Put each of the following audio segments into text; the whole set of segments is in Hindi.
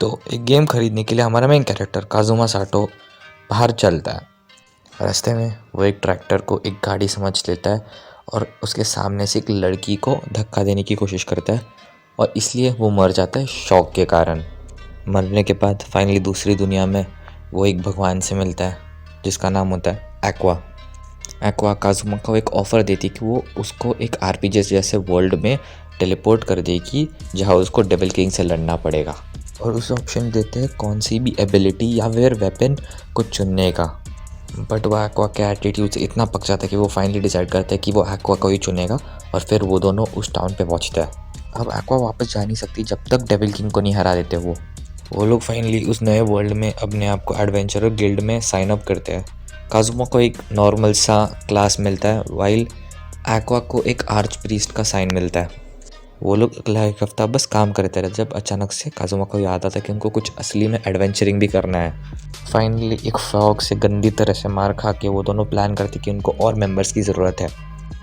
तो एक गेम खरीदने के लिए हमारा मेन कैरेक्टर काजुमा साटो बाहर चलता है। रास्ते में वो एक ट्रैक्टर को एक गाड़ी समझ लेता है और उसके सामने से एक लड़की को धक्का देने की कोशिश करता है और इसलिए वो मर जाता है शॉक के कारण। मरने के बाद फाइनली दूसरी दुनिया में वो एक भगवान से मिलता है जिसका नाम होता है एक्वा। एक्वा काजुमा को एक ऑफ़र देती कि वो उसको एक आरपीजी जैसे वर्ल्ड में टेलीपोर्ट कर देगी जहाँ उसको डेविल किंग से लड़ना पड़ेगा, और उसे ऑप्शन देते हैं कौन सी भी एबिलिटी या फिर वेपन को चुनने का। बट वो एक्वा के एटीट्यूड से इतना पक जाता है कि वो फाइनली डिसाइड करता है कि वो एक्वा को ही चुनेगा और फिर वो दोनों उस टाउन पे पहुँचते हैं। अब एक्वा वापस जा नहीं सकती जब तक डेविल किंग को नहीं हरा देते। वो लोग फाइनली उस नए वर्ल्ड में अपने आप को एडवेंचरर गिल्ड में साइन अप करते हैं। काजुमा को एक नॉर्मल सा क्लास मिलता है वाइल एक्वा को एक आर्च प्रीस्ट का साइन मिलता है। वो लोग अगला एक हफ्ता बस काम करते रहे जब अचानक से काजुमा को याद आता कि उनको कुछ असली में एडवेंचरिंग भी करना है। फाइनली एक फ्रॉग से गंदी तरह से मार खा के वो दोनों प्लान करते कि उनको और मेंबर्स की ज़रूरत है।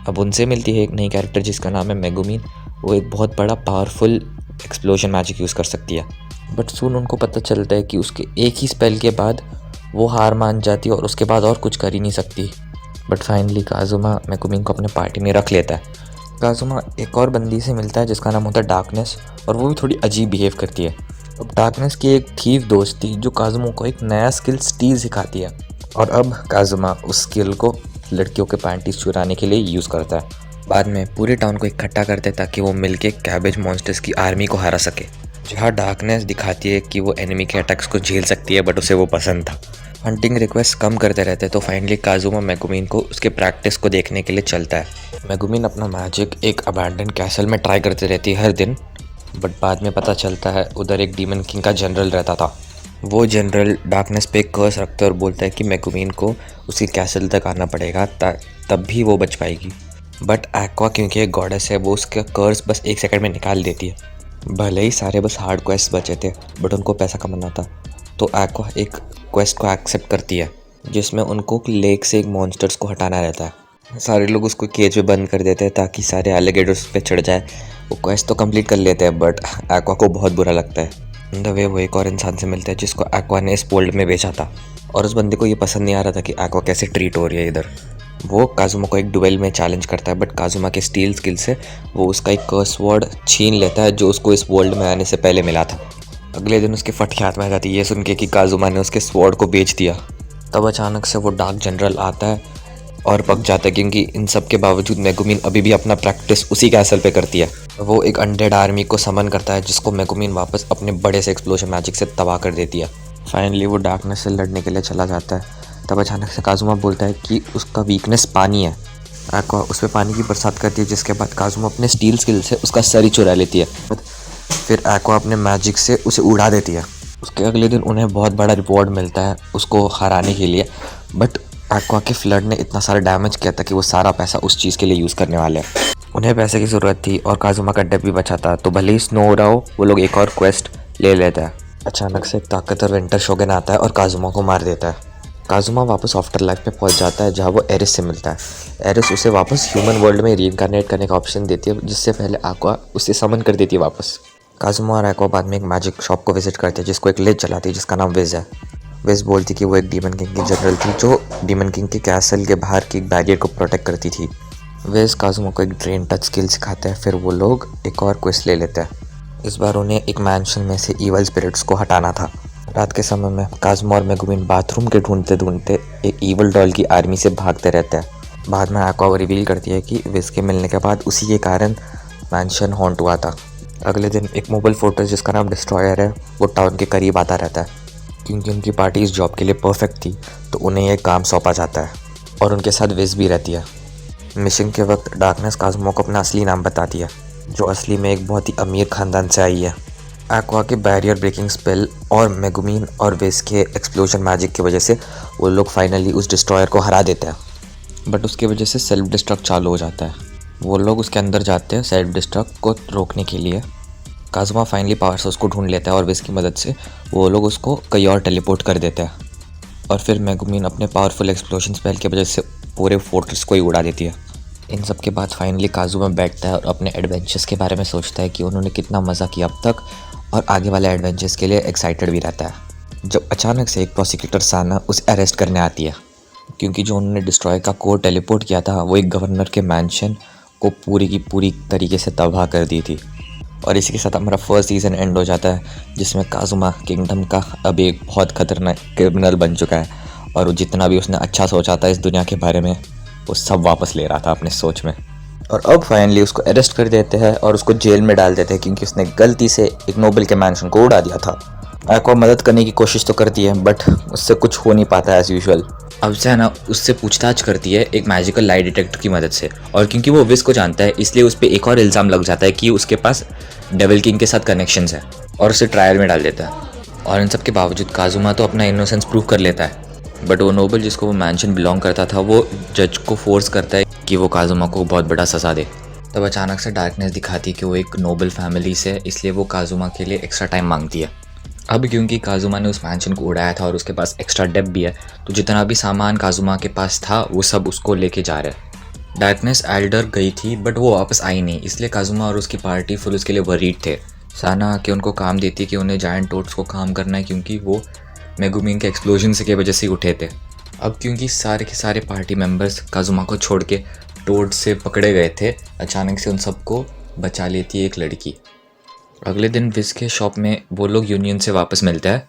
अब उनसे मिलती है एक नई कैरेक्टर जिसका नाम है मेगुमिन। वो एक बहुत बड़ा पावरफुल एक्सप्लोजन मैजिक यूज़ कर सकती है। बट सून उनको पता चलता है कि उसके एक ही स्पेल के बाद वो हार मान जाती है और उसके बाद और कुछ कर ही नहीं सकती। बट फाइनली काजुमा मेगुमिन को अपने पार्टी में रख लेता है। काजुमा एक और बंदी से मिलता है जिसका नाम होता है डार्कनेस, और वो भी थोड़ी अजीब बिहेव करती है। अब डार्कनेस की एक थीव दोस्त थी जो काजुमा को एक नया स्किल स्टील सिखाती है, और अब काजुमा उस स्किल को लड़कियों के पैंटीज चुराने के लिए यूज़ करता है। बाद में पूरे टाउन को इकट्ठा करते हैं ताकि वो मिलके कैबेज मॉन्स्टर्स की आर्मी को हरा सके। जहाँ डार्कनेस दिखाती है कि वो एनिमी के अटैक्स को झेल सकती है, बट उसे वो पसंद था। हंटिंग रिक्वेस्ट कम करते रहते तो फाइनली काजुमा मेगुमिन को उसके प्रैक्टिस को देखने के लिए चलता है। मेगुमिन अपना मैजिक एक अबैंडन कैसल में ट्राई करती रहती है हर दिन, बट बाद में पता चलता है उधर एक डीमन किंग का जनरल रहता था। वो जनरल डार्कनेस पे कर्स रखता है और बोलता है कि मेगुमिन को उसके कैसल तक आना पड़ेगा तब भी वो बच पाएगी। बट एक्वा क्योंकि एक गॉडेस है वो उसका कर्स बस 1 सेकंड में निकाल देती है। भले ही सारे बस हार्ड क्वेस्ट बचे थे बट उनको पैसा कमाना था, तो एक्वा एक क्वेस्ट को एक्सेप्ट करती है जिसमें उनको लेक से एक मॉन्स्टर्स को हटाना रहता है। सारे लोग उसको केज में बंद कर देते हैं ताकि सारे एलिगेटर्स पे चढ़ जाए। वो क्वेस्ट तो कंप्लीट कर लेते हैं बट एक्वा को बहुत बुरा लगता है। द वे वो एक और इंसान से मिलता है जिसको एक्वा ने इस वर्ल्ड में बेचा था, और उस बंदे को ये पसंद नहीं आ रहा था कि एक्वा कैसे ट्रीट हो रही है इधर। वो काजुमा को एक डुएल में चैलेंज करता है, बट काजुमा के स्टील स्किल से वो उसका एक कर्स वर्ड छीन लेता है जो उसको इस वर्ल्ड में आने से पहले मिला था। अगले दिन उसके फट हाथ में आ जाती है ये सुन के कि काजुमा ने उसके स्वॉर्ड को बेच दिया। तब अचानक से वो डार्क जनरल आता है और पक जाता है क्योंकि इन सब के बावजूद मेगुमिन अभी भी अपना प्रैक्टिस उसी कैसल पे करती है। वो एक अनडेड आर्मी को समन करता है जिसको मेगुमिन वापस अपने बड़े से एक्सप्लोजन मैजिक से तबाह कर देती है। फाइनली वो डार्कनेस से लड़ने के लिए चला जाता है। तब अचानक से काजुमा बोलता है कि उसका वीकनेस पानी है। एक्वा उस पर पानी की बरसात करती है जिसके बाद काजुमा अपने स्टील स्किल से उसका सर ही चुरा लेती है। फिर एक्वा अपने मैजिक से उसे उड़ा देती है। उसके अगले दिन उन्हें बहुत बड़ा रिवॉर्ड मिलता है उसको हराने के लिए, बट एक्वा के फ्लड ने इतना सारा डैमेज किया था कि वो सारा पैसा उस चीज़ के लिए यूज़ करने वाले हैं। उन्हें पैसे की ज़रूरत थी और काजुमा का डेप भी बचा था, तो भले ही स्नो हो रहा हो वो लोग एक और क्वेस्ट ले लेता है। अचानक से एक ताकतवर विंटर शोगन आता है और काजुमा को मार देता है। काजुमा वापस आफ्टर लाइफ पे पहुंच जाता है जहाँ वो एरिस से मिलता है। एरिस उसे वापस ह्यूमन वर्ल्ड में रीइंकारनेट करने का ऑप्शन देती है, जिससे पहले एक्वा उसे समन कर देती है वापस। काजुमा और एक्वा बाद में एक मैजिक शॉप को विजिट करते हैं जिसको एक लेज चलाती है जिसका नाम विज है। विज बोलती कि वो एक डीमन किंग की जनरल थी जो डीमन किंग के कैसल के बाहर की एक बैरियर को प्रोटेक्ट करती थी। विज काजुमा को एक ड्रेन टच स्किल सिखाते हैं। फिर वो लोग एक और क्वेस्ट ले लेते हैं। इस बार उन्हें एक मैंशन में से ईवल स्पिरिट्स को हटाना था। रात के समय में काजुमा और मेगुमिन बाथरूम के ढूंढते ढूंढते एक ईवल डॉल की आर्मी से भागते रहते हैं। बाद में एक्वा रिवील करती है कि विज के मिलने के बाद उसी के कारण मैंशन हॉन्ट हुआ था। अगले दिन एक मोबाइल फोर्ट्रेस जिसका नाम डिस्ट्रॉयर है वो टाउन के करीब आता रहता है। क्योंकि उनकी पार्टी इस जॉब के लिए परफेक्ट थी तो उन्हें यह काम सौंपा जाता है और उनके साथ विज भी रहती है। मिशन के वक्त डार्कनेस काजुमा को अपना असली नाम बताती है जो असली में एक बहुत ही अमीर ख़ानदान से आई है। एक्वा के बैरियर ब्रेकिंग स्पेल और मेगुमिन और विज के एक्सप्लोजन मैजिक की वजह से वो लोग फाइनली उस डिस्ट्रॉयर को हरा देते हैं, बट उसकी वजह से सेल्फ डिस्ट्रक्ट चालू हो जाता है। वो लोग उसके अंदर जाते हैं सेल्फ डिस्ट्रक्ट को रोकने के लिए। काजुमा फाइनली पावर सोर्स को ढूंढ लेता है और विज की मदद से वो लोग उसको कहीं और टेलीपोर्ट कर देते हैं, और फिर मेगुमिन अपने पावरफुल एक्सप्लोजन स्पेल की वजह से पूरे फोर्ट्रेस को ही उड़ा देती है। इन सब के बाद फाइनली काजुमा बैठता है और अपने एडवेंचर्स के बारे में सोचता है कि उन्होंने कितना मज़ा किया अब तक और आगे वाले एडवेंचर्स के लिए एक्साइटेड भी रहता है। जब अचानक से एक प्रोसिक्यूटर साना उसे अरेस्ट करने आती है, क्योंकि जो उन्होंने डिस्ट्रॉय का कोड टेलीपोर्ट किया था वो एक गवर्नर के मैंशन को पूरी की पूरी तरीके से तबाह कर दी थी। और इसी के साथ हमारा फर्स्ट सीज़न एंड हो जाता है, जिसमें काजुमा किंगडम का अब एक बहुत खतरनाक क्रिमिनल बन चुका है और वो जितना भी उसने अच्छा सोचा था इस दुनिया के बारे में वो सब वापस ले रहा था अपने सोच में। और अब फाइनली उसको अरेस्ट कर देते हैं और उसको जेल में डाल देते हैं, क्योंकि उसने गलती से एक नोबल के मैंशन को उड़ा दिया था। एक्वा मदद करने की कोशिश तो करती है बट उससे कुछ हो नहीं पाता एज यूजुअल। अब सैना उससे पूछताछ करती है एक मैजिकल लाई डिटेक्टर की मदद से, और क्योंकि वो विस को जानता है इसलिए उस पर एक और इल्ज़ाम लग जाता है कि उसके पास डेविल किंग के साथ कनेक्शंस है और उसे ट्रायल में डाल देता है। और इन सब के बावजूद काजुमा तो अपना इनोसेंस प्रूव कर लेता है, बट वो नोबल जिसको वो मैंशन बिलोंग करता था वो जज को फोर्स करता है कि वो काजुमा को बहुत बड़ा सज़ा दे। तब अचानक से डार्कनेस दिखाती है कि वो एक नोबल फैमिली से, इसलिए वो काजुमा के लिए एक्स्ट्रा टाइम मांगती है। अब क्योंकि काजुमा ने उस मैंशन को उड़ाया था और उसके पास एक्स्ट्रा डेप भी है, तो जितना भी सामान काजुमा के पास था वो सब उसको लेके जा रहे हैं। डार्कनेस एल्डर गई थी बट वो वापस आई नहीं, इसलिए काजुमा और उसकी पार्टी फुल उसके लिए वरीड थे। साना आके उनको काम देती कि उन्हें जायंट टोड्स को काम करना है, क्योंकि वो मेगुमिन के एक्सप्लोजन से की वजह से उठे थे। अब क्योंकि सारे के सारे पार्टी मेंबर्स काजुमा को छोड़ के टोड से पकड़े गए थे, अचानक से उन सबको बचा लेती है एक लड़की। अगले दिन विस के शॉप में वो लोग यूनियन से वापस मिलते हैं।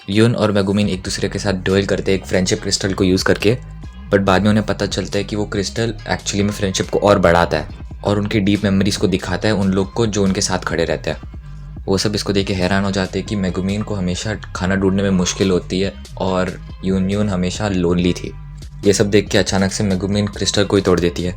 यून और मेगुमिन एक दूसरे के साथ ड्यूल करते हैं एक फ्रेंडशिप क्रिस्टल को यूज़ करके, बट बाद में उन्हें पता चलता है कि वो क्रिस्टल एक्चुअली में फ्रेंडशिप को और बढ़ाता है और उनकी डीप मेमोरीज को दिखाता है उन लोग को जो उनके साथ खड़े रहते हैं। वो सब इसको देख के हैरान हो जाते हैं कि मेगुमिन को हमेशा खाना ढूंढने में मुश्किल होती है और यून हमेशा लोनली थी। ये सब देख के अचानक से मेगुमिन क्रिस्टल को ही तोड़ देती है।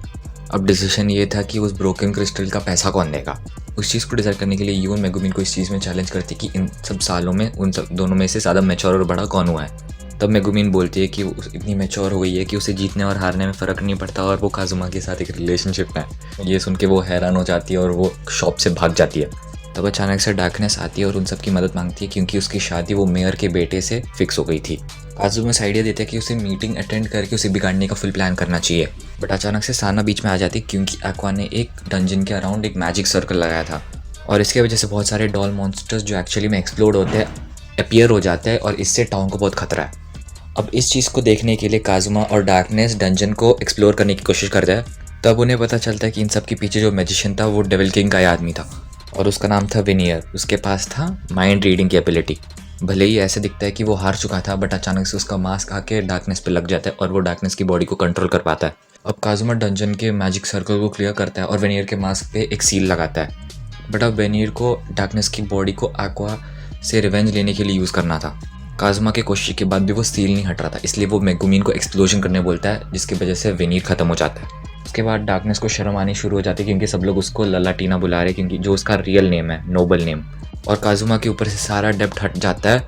अब डिसीजन ये था कि उस ब्रोकन क्रिस्टल का पैसा कौन देगा। उस चीज़ को डिसाइड करने के लिए यून मेगुमिन को इस चीज़ में चैलेंज करती है कि इन सब सालों में उन सब दोनों में से ज़्यादा मैच्योर और बड़ा कौन हुआ है। तब मेगुमिन बोलती है कि वो इतनी मैच्योर हो गई है कि उसे जीतने और हारने में फ़र्क नहीं पड़ता और वो काजुमा के साथ एक रिलेशनशिप में है। ये सुन के वो हैरान हो जाती है और वो शॉप से भाग जाती है। तब अचानक से डार्कनेस आती है और उन सब की मदद मांगती है, क्योंकि उसकी शादी वो मेयर के बेटे से फिक्स हो गई थी। काजुमा इस आइडिया देते हैं कि उसे मीटिंग अटेंड करके उसे बिगाड़ने का फुल प्लान करना चाहिए, बट अचानक से साना बीच में आ जाती है, क्योंकि एक्वा ने एक डंजन के अराउंड एक मैजिक सर्कल लगाया था और इसके वजह से बहुत सारे डॉल मॉन्स्टर्स जो एक्चुअली में एक्सप्लोड होते हैं अपीयर हो जाते हैं और इससे टाउन को बहुत खतरा है। अब इस चीज़ को देखने के लिए काजुमा और डार्कनेस डंजन को एक्सप्लोर करने की कोशिश करते हैं। तब उन्हें पता चलता है कि इन सब के पीछे जो मैजिशियन था वो डेविल किंग का ही आदमी था और उसका नाम था वेनियर। उसके पास था माइंड रीडिंग की एबिलिटी। भले ही ऐसे दिखता है कि वो हार चुका था, बट अचानक से उसका मास्क आके डार्कनेस पे लग जाता है और वो डार्कनेस की बॉडी को कंट्रोल कर पाता है। अब काजुमा डंजन के मैजिक सर्कल को क्लियर करता है और वेनियर के मास्क पे एक सील लगाता है, बट अब वेनियर को डार्कनेस की बॉडी को एक्वा से रिवेंज लेने के लिए यूज़ करना था। काजुमा के कोशिश के बाद भी वो सील नहीं हट रहा था, इसलिए वो मेगुमिन को एक्सप्लोजन करने बोलता है, जिसकी वजह से वेनियर खत्म हो जाता है। उसके बाद डार्कनेस को शर्म आनी शुरू हो जाती है, क्योंकि सब लोग उसको ललाटीना बुला रहे, क्योंकि जो उसका रियल नेम है, नोबल नेम। और काजुमा के ऊपर से सारा डेप्ट हट जाता है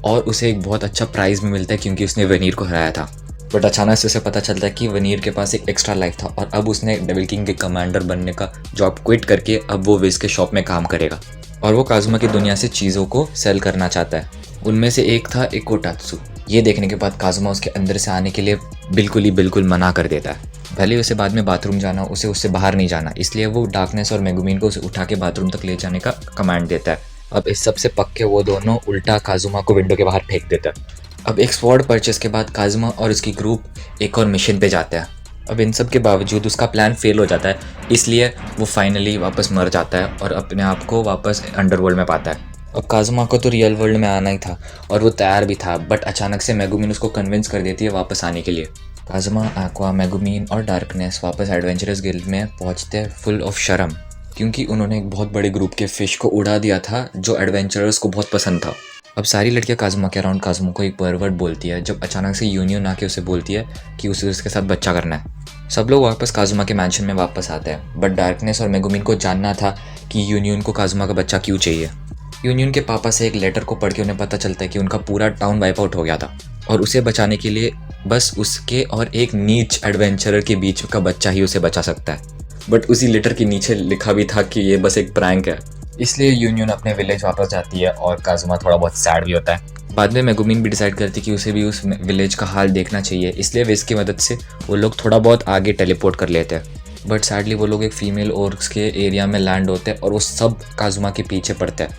और उसे एक बहुत अच्छा प्राइज़ भी मिलता है, क्योंकि उसने वेनियर को हराया था। बट अचानक से उसे पता चलता है कि वेनियर के पास एक एक्स्ट्रा लाइफ था और अब उसने डेविल किंग के कमांडर बनने का जॉब क्विट करके अब वो विज के शॉप में काम करेगा और वो काजुमा की दुनिया से चीज़ों को सेल करना चाहता है। उनमें से एक था एकोटात्सु। ये देखने के बाद काजुमा उसके अंदर से आने के लिए बिल्कुल मना कर देता है। भले उसे बाद में बाथरूम जाना, उसे उससे बाहर नहीं जाना, इसलिए वो डार्कनेस और मेगुमिन को उसे उठा के बाथरूम तक ले जाने का कमांड देता है। अब इस सब से पक्के वो दोनों उल्टा काजुमा को विंडो के बाहर फेंक देता है। अब एक स्वॉर्ड परचेस के बाद काजुमा और उसकी ग्रुप एक और मिशन पे जाता है। अब इन सब के बावजूद उसका प्लान फेल हो जाता है, इसलिए वो फाइनली वापस मर जाता है और अपने आप को वापस अंडरवर्ल्ड में पाता है। अब काजुमा को तो रियल वर्ल्ड में आना ही था और वो तैयार भी था, बट अचानक से मेगुमिन उसको कन्विंस कर देती है वापस आने के लिए। काजुमा, एक्वा, मेगुमिन और डार्कनेस वापस एडवेंचरस गिल्ड में पहुंचते हैं फुल ऑफ शर्म, क्योंकि उन्होंने एक बहुत बड़े ग्रुप के फिश को उड़ा दिया था जो एडवेंचरर्स को बहुत पसंद था। अब सारी लड़कियां काजुमा के अराउंड काजुमा को एक परवर्ट बोलती है, जब अचानक से यूनियन आके उसे बोलती है कि उसे उसके साथ बच्चा करना है। सब लोग वापस काजुमा के मैंशन में वापस आते हैं, बट डार्कनेस और मेगुमिन को जानना था कि यूनियन को काजुमा का बच्चा क्यों चाहिए। यूनियन के पापा से एक लेटर को पढ़ के उन्हें पता चलता है कि उनका पूरा टाउन वाइप आउट हो गया था और उसे बचाने के लिए बस उसके और एक नीच एडवेंचरर के बीच का बच्चा ही उसे बचा सकता है। बट उसी लेटर के नीचे लिखा भी था कि ये बस एक प्रैंक है। इसलिए यूनियन अपने विलेज वापस जाती है और काजुमा थोड़ा बहुत सैड भी होता है। बाद में मेगुमिन भी डिसाइड करती है कि उसे भी उस विलेज का हाल देखना चाहिए, इसलिए विज की मदद से वो लोग थोड़ा बहुत आगे टेलीपोर्ट कर लेते हैं। बट सैडली वो लोग एक फीमेल ओर्क्स के एरिया में लैंड होते हैं और वो सब काजुमा के पीछे पड़ते हैं।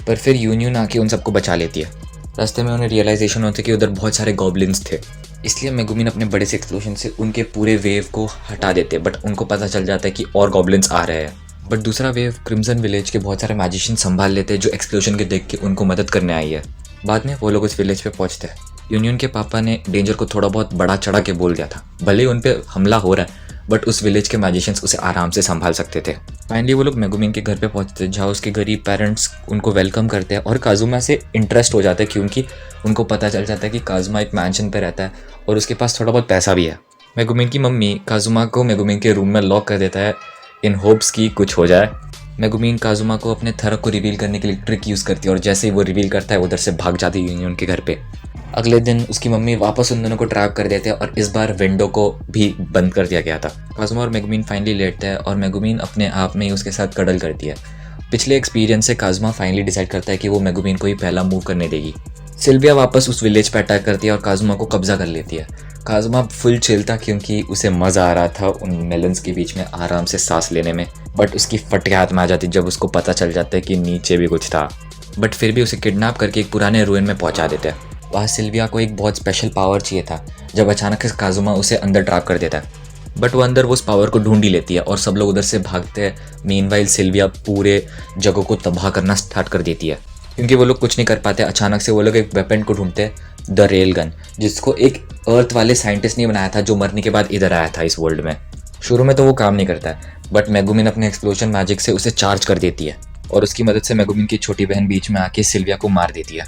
पर फिर यूनियन आके उन सबको बचा लेती है। रास्ते में उन्हें रियलाइजेशन होता है कि उधर बहुत सारे गॉब्लिन्स थे, इसलिए मेगुमिन अपने बड़े से एक्सप्लोजन से उनके पूरे वेव को हटा देते हैं। बट उनको पता चल जाता है कि और गॉब्लिन्स आ रहे हैं। बट दूसरा वेव क्रिम्सन विलेज के बहुत सारे मैजिशियन संभाल लेते हैं जो एक्सप्लोजन के देख के उनको मदद करने आई है। बाद में वो लोग उस विलेज पे पहुंचते हैं। यूनियन के पापा ने डेंजर को थोड़ा बहुत बड़ा चढ़ा के बोल दिया था, भले ही उन पे हमला हो रहा है बट उस विलेज के मैजिशियंस उसे आराम से संभाल सकते थे। फाइनली वो लोग मेगुमिन के घर पे पहुंचते हैं जहाँ उसके गरीब पेरेंट्स उनको वेलकम करते हैं और काजुमा से इंटरेस्ट हो जाता है क्योंकि उनको पता चल जाता है कि काजुमा एक मैंशन पे रहता है और उसके पास थोड़ा बहुत पैसा भी है। मेगुमिन की मम्मी काजुमा को मेगुमिन के रूम में लॉक कर देता है इन होप्स की कुछ हो जाए। मेगुमिन काजुमा को अपने थरक को रिवील करने के लिए ट्रिक यूज़ करती है और जैसे ही वो रिवील करता है उधर से भाग जाती है यूनियन के घर पे। अगले दिन उसकी मम्मी वापस उन दोनों को ट्रैप कर देते हैं और इस बार विंडो को भी बंद कर दिया गया था। काजुमा और मेगुमिन फाइनली लेटते हैं और मेगुमिन अपने आप में ही उसके साथ कडल करती है। पिछले एक्सपीरियंस से काजुमा फाइनली डिसाइड करता है कि वो मेगुमिन को ही पहला मूव करने देगी। सिल्विया वापस उस विलेज पे अटैक करती है और काजुमा को कब्जा कर लेती है। काजुमा फुल चिल था क्योंकि उसे मज़ा आ रहा था उन मेलन्स के बीच में आराम से सांस लेने में। बट उसकी फटके हाथ में आ जाती जब उसको पता चल जाता है कि नीचे भी कुछ था। बट फिर भी उसे किडनैप करके एक पुराने रूइन में पहुंचा देते हैं। वहाँ सिल्विया को एक बहुत स्पेशल पावर चाहिए था जब अचानक से काजुमा उसे अंदर ट्रैप कर देता है। बट वो अंदर वो उस पावर को ढूंढ ही लेती है और सब लोग उधर से भागते हैं। मीनवाइल सिल्विया पूरे जगह को तबाह करना स्टार्ट कर देती है क्योंकि वो लोग कुछ नहीं कर पाते। अचानक से वो लोग एक वेपन को ढूंढते हैं, द रेल गन, जिसको एक अर्थ वाले साइंटिस्ट ने बनाया था जो मरने के बाद इधर आया था इस वर्ल्ड में। शुरू में तो वो काम नहीं करता है बट मेगुमिन अपने एक्सप्लोजन मैजिक से उसे चार्ज कर देती है और उसकी मदद से मेगुमिन की छोटी बहन बीच में आके सिल्विया को मार देती है।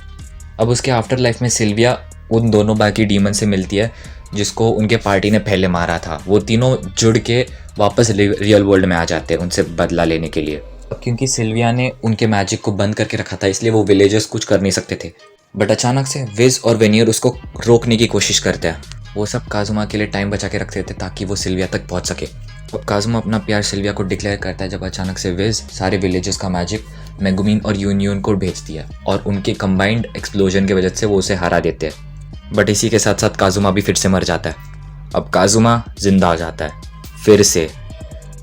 अब उसके आफ्टर लाइफ में सिल्विया उन दोनों बाकी डीमन से मिलती है जिसको उनके पार्टी ने पहले मारा था। वो तीनों जुड़ के वापस रियल वर्ल्ड में आ जाते हैं उनसे बदला लेने के लिए। क्योंकि सिल्विया ने उनके मैजिक को बंद करके रखा था इसलिए वो विलेजर्स कुछ कर नहीं सकते थे। बट अचानक से विज और वेनियर उसको रोकने की कोशिश करते हैं। वो सब काजुमा के लिए टाइम बचा के रखते थे ताकि वो सिल्विया तक पहुंच सके। अब काजुमा अपना प्यार सिल्विया को डिक्लेयर करता है जब अचानक से विज सारे विलेजर्स का मैजिक मेगुमिन और यूनियन को भेजती है और उनके कंबाइंड एक्सप्लोजन की वजह से वो उसे हरा देते हैं। बट इसी के साथ साथ काजुमा भी फिर से मर जाता है। अब काजुमा जिंदा हो जाता है फिर से।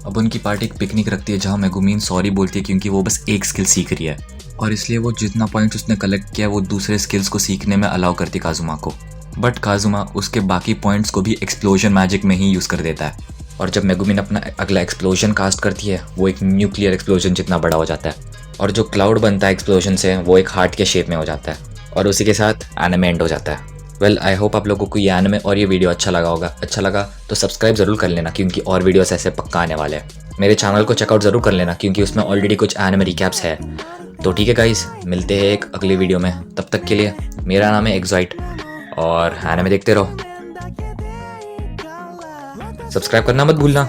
अब उनकी पार्टी एक पिकनिक रखती है जहाँ मेगुमिन सॉरी बोलती है क्योंकि वो बस एक स्किल सीख रही है और इसलिए वो जितना पॉइंट्स उसने कलेक्ट किया वो दूसरे स्किल्स को सीखने में अलाउ करती काजुमा को। बट काजुमा उसके बाकी पॉइंट्स को भी एक्सप्लोजन मैजिक में ही यूज़ कर देता है और जब मेगुमिन अपना अगला एक्सप्लोजन कास्ट करती है वो एक न्यूक्लियर एक्सप्लोजन जितना बड़ा हो जाता है और जो क्लाउड बनता है एक्सप्लोजन से वो एक हार्ट के शेप में हो जाता है और उसी के साथ एनिमे एंड हो जाता है। वेल आई होप आप लोगों को ये एनिमे और ये वीडियो अच्छा लगा होगा। अच्छा लगा तो सब्सक्राइब ज़रूर कर लेना क्योंकि और वीडियोस ऐसे पक्का आने वाले हैं। मेरे चैनल को चेकआउट ज़रूर कर लेना क्योंकि उसमें ऑलरेडी कुछ एनिमे रिकैप्स है। तो ठीक है गाइस, मिलते हैं एक अगली वीडियो में। तब तक के लिए मेरा नाम है एक्साइट और एनिमे देखते रहो। सब्सक्राइब करना मत भूलना।